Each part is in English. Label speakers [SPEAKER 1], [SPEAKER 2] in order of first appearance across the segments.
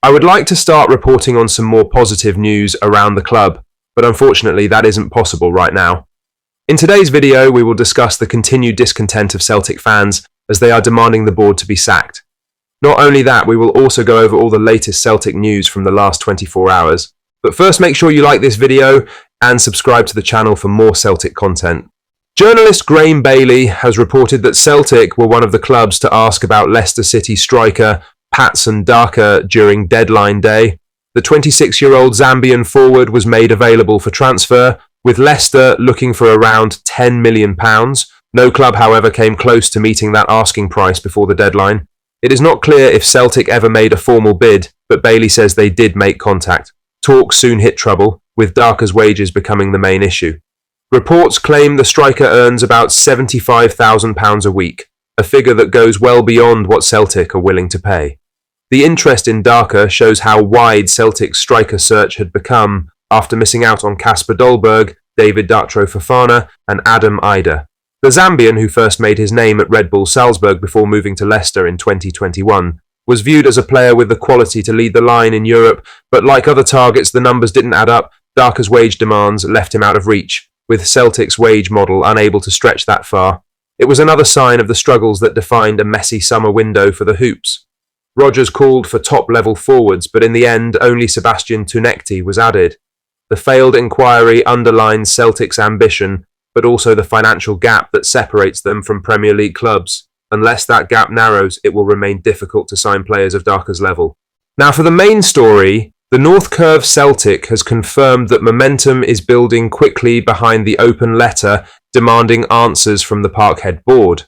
[SPEAKER 1] I would like to start reporting on some more positive news around the club, but unfortunately that isn't possible right now. In today's video, we will discuss the continued discontent of Celtic fans as they are demanding the board to be sacked. Not only that, we will also go over all the latest Celtic news from the last 24 hours. But first, make sure you like this video and subscribe to the channel for more Celtic content. Journalist Graham Bailey has reported that Celtic were one of the clubs to ask about Leicester City striker Patson Daka during deadline day. The 26-year-old Zambian forward was made available for transfer, with Leicester looking for around £10 million. No club, however, came close to meeting that asking price before the deadline. It is not clear if Celtic ever made a formal bid, but Bailey says they did make contact. Talks soon hit trouble, with Daka's wages becoming the main issue. Reports claim the striker earns about £75,000 a week, a figure that goes well beyond what Celtic are willing to pay. The interest in Daka shows how wide Celtic's striker search had become after missing out on Kasper Dolberg, David Datro Fofana and Adam Idah. The Zambian, who first made his name at Red Bull Salzburg before moving to Leicester in 2021, was viewed as a player with the quality to lead the line in Europe, but like other targets, the numbers didn't add up. Daka's wage demands left him out of reach, with Celtic's wage model unable to stretch that far. It was another sign of the struggles that defined a messy summer window for the Hoops. Rodgers called for top-level forwards, but in the end, only Sebastian Tunekti was added. The failed inquiry underlines Celtic's ambition, but also the financial gap that separates them from Premier League clubs. Unless that gap narrows, it will remain difficult to sign players of Daka's level. Now for the main story, the North Curve Celtic has confirmed that momentum is building quickly behind the open letter demanding answers from the Parkhead board.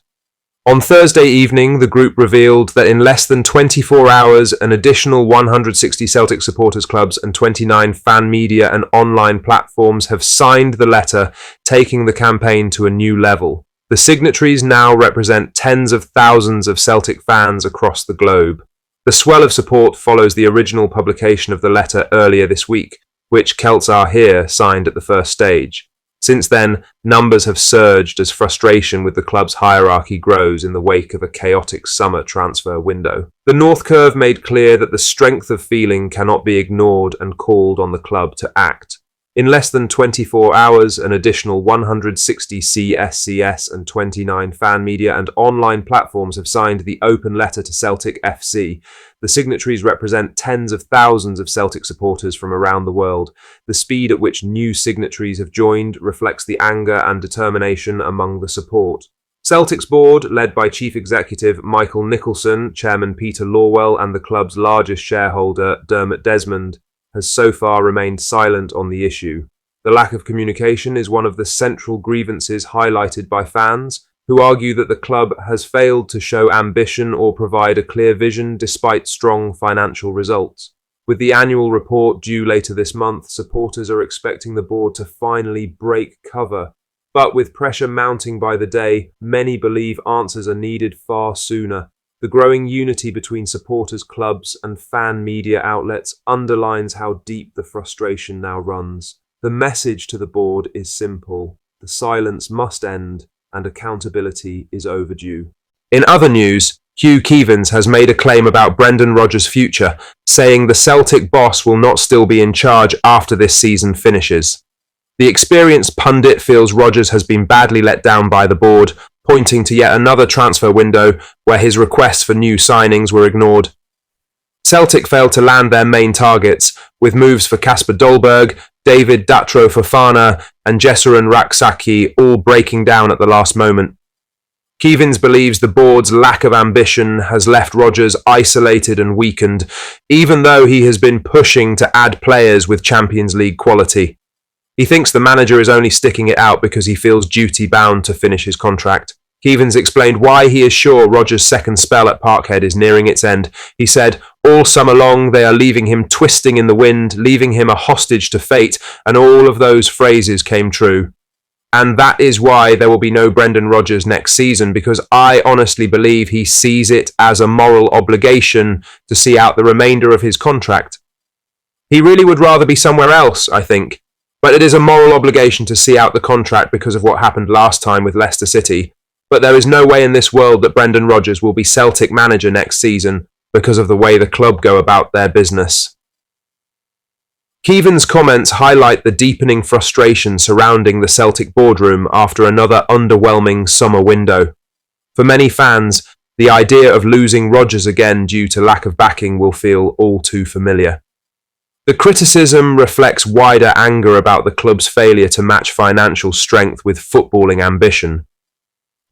[SPEAKER 1] On Thursday evening, the group revealed that in less than 24 hours, an additional 160 Celtic supporters clubs and 29 fan media and online platforms have signed the letter, taking the campaign to a new level. The signatories now represent tens of thousands of Celtic fans across the globe. The swell of support follows the original publication of the letter earlier this week, which Celts Are Here signed at the first stage. Since then, numbers have surged as frustration with the club's hierarchy grows in the wake of a chaotic summer transfer window. The North Curve made clear that the strength of feeling cannot be ignored and called on the club to act. In less than 24 hours, an additional 160 CSCS and 29 fan media and online platforms have signed the open letter to Celtic FC. The signatories represent tens of thousands of Celtic supporters from around the world. The speed at which new signatories have joined reflects the anger and determination among the support. Celtic's board, led by Chief Executive Michael Nicholson, Chairman Peter Lawwell and the club's largest shareholder, Dermot Desmond, has so far remained silent on the issue. The lack of communication is one of the central grievances highlighted by fans, who argue that the club has failed to show ambition or provide a clear vision despite strong financial results. With the annual report due later this month, supporters are expecting the board to finally break cover. But with pressure mounting by the day, many believe answers are needed far sooner. The growing unity between supporters, clubs and fan media outlets underlines how deep the frustration now runs. The message to the board is simple. The silence must end and accountability is overdue. In other news, Hugh Keevins has made a claim about Brendan Rodgers' future, saying the Celtic boss will not still be in charge after this season finishes. The experienced pundit feels Rodgers has been badly let down by the board, pointing to yet another transfer window where his requests for new signings were ignored. Celtic failed to land their main targets, with moves for Kasper Dolberg, David Datro Fofana and Jesurun Raksaki all breaking down at the last moment. Keevins believes the board's lack of ambition has left Rodgers isolated and weakened, even though he has been pushing to add players with Champions League quality. He thinks the manager is only sticking it out because he feels duty-bound to finish his contract. Keevins explained why he is sure Rodgers' second spell at Parkhead is nearing its end. He said, all summer long they are leaving him twisting in the wind, leaving him a hostage to fate, and all of those phrases came true. And that is why there will be no Brendan Rodgers next season, because I honestly believe he sees it as a moral obligation to see out the remainder of his contract. He really would rather be somewhere else, I think. But it is a moral obligation to see out the contract because of what happened last time with Leicester City. But there is no way in this world that Brendan Rodgers will be Celtic manager next season, because of the way the club go about their business. Keevan's comments highlight the deepening frustration surrounding the Celtic boardroom after another underwhelming summer window. For many fans, the idea of losing Rodgers again due to lack of backing will feel all too familiar. The criticism reflects wider anger about the club's failure to match financial strength with footballing ambition.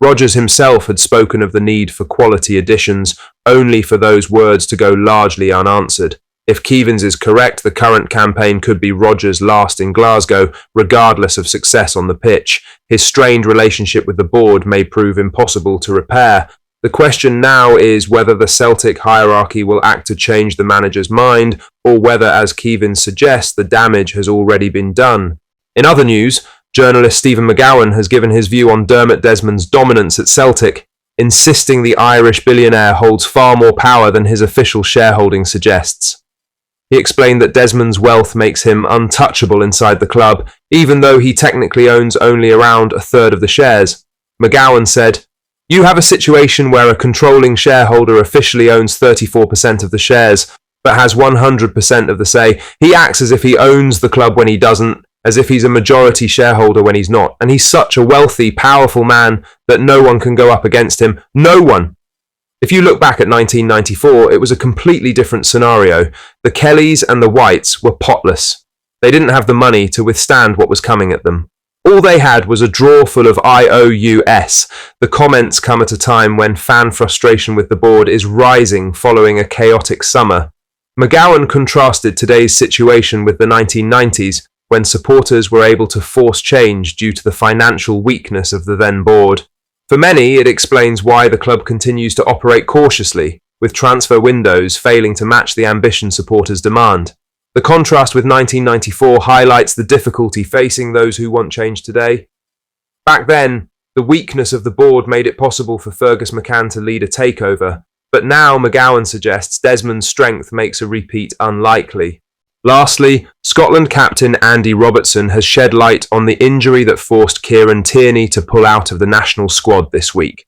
[SPEAKER 1] Rodgers himself had spoken of the need for quality additions, only for those words to go largely unanswered. If Keevans is correct, the current campaign could be Rodgers' last in Glasgow, regardless of success on the pitch. His strained relationship with the board may prove impossible to repair. The question now is whether the Celtic hierarchy will act to change the manager's mind, or whether, as Keevans suggests, the damage has already been done. In other news, journalist Stephen McGowan has given his view on Dermot Desmond's dominance at Celtic, insisting the Irish billionaire holds far more power than his official shareholding suggests. He explained that Desmond's wealth makes him untouchable inside the club, even though he technically owns only around a third of the shares. McGowan said, "You have a situation where a controlling shareholder officially owns 34% of the shares, but has 100% of the say. He acts as if he owns the club when he doesn't, as if he's a majority shareholder when he's not. And he's such a wealthy, powerful man that no one can go up against him. No one." If you look back at 1994, it was a completely different scenario. The Kellys and the Whites were potless. They didn't have the money to withstand what was coming at them. All they had was a drawer full of IOUs. The comments come at a time when fan frustration with the board is rising following a chaotic summer. McGowan contrasted today's situation with the 1990s, when supporters were able to force change due to the financial weakness of the then board. For many, it explains why the club continues to operate cautiously, with transfer windows failing to match the ambition supporters demand. The contrast with 1994 highlights the difficulty facing those who want change today. Back then, the weakness of the board made it possible for Fergus McCann to lead a takeover, but now McGowan suggests Desmond's strength makes a repeat unlikely. Lastly, Scotland captain Andy Robertson has shed light on the injury that forced Kieran Tierney to pull out of the national squad this week.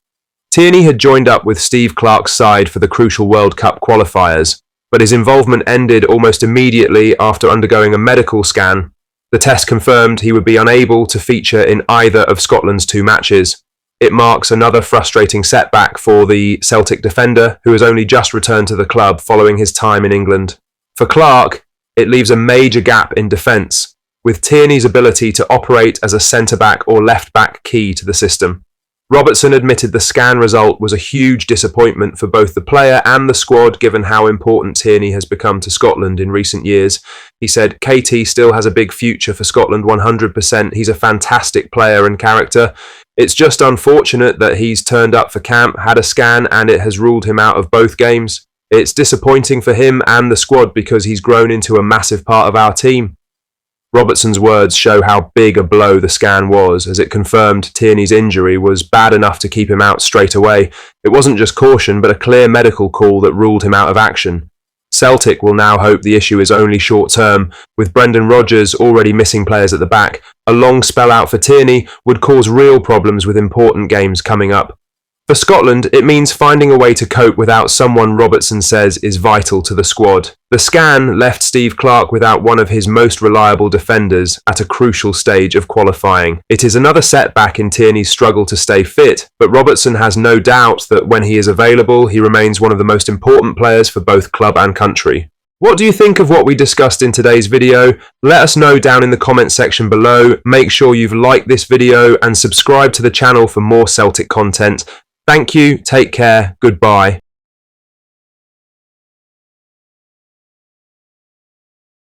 [SPEAKER 1] Tierney had joined up with Steve Clarke's side for the crucial World Cup qualifiers, but his involvement ended almost immediately after undergoing a medical scan. The test confirmed he would be unable to feature in either of Scotland's two matches. It marks another frustrating setback for the Celtic defender, who has only just returned to the club following his time in England. For Clarke, it leaves a major gap in defence, with Tierney's ability to operate as a centre-back or left-back key to the system. Robertson admitted the scan result was a huge disappointment for both the player and the squad, given how important Tierney has become to Scotland in recent years. He said, "KT still has a big future for Scotland 100%. He's a fantastic player and character. It's just unfortunate that he's turned up for camp, had a scan, and it has ruled him out of both games. It's disappointing for him and the squad because he's grown into a massive part of our team." Robertson's words show how big a blow the scan was, as it confirmed Tierney's injury was bad enough to keep him out straight away. It wasn't just caution, but a clear medical call that ruled him out of action. Celtic will now hope the issue is only short-term, with Brendan Rodgers already missing players at the back. A long spell out for Tierney would cause real problems with important games coming up. For Scotland, it means finding a way to cope without someone Robertson says is vital to the squad. The scan left Steve Clarke without one of his most reliable defenders at a crucial stage of qualifying. It is another setback in Tierney's struggle to stay fit, but Robertson has no doubt that when he is available, he remains one of the most important players for both club and country. What do you think of what we discussed in today's video? Let us know down in the comment section below. Make sure you've liked this video and subscribe to the channel for more Celtic content. Thank you, take care, goodbye.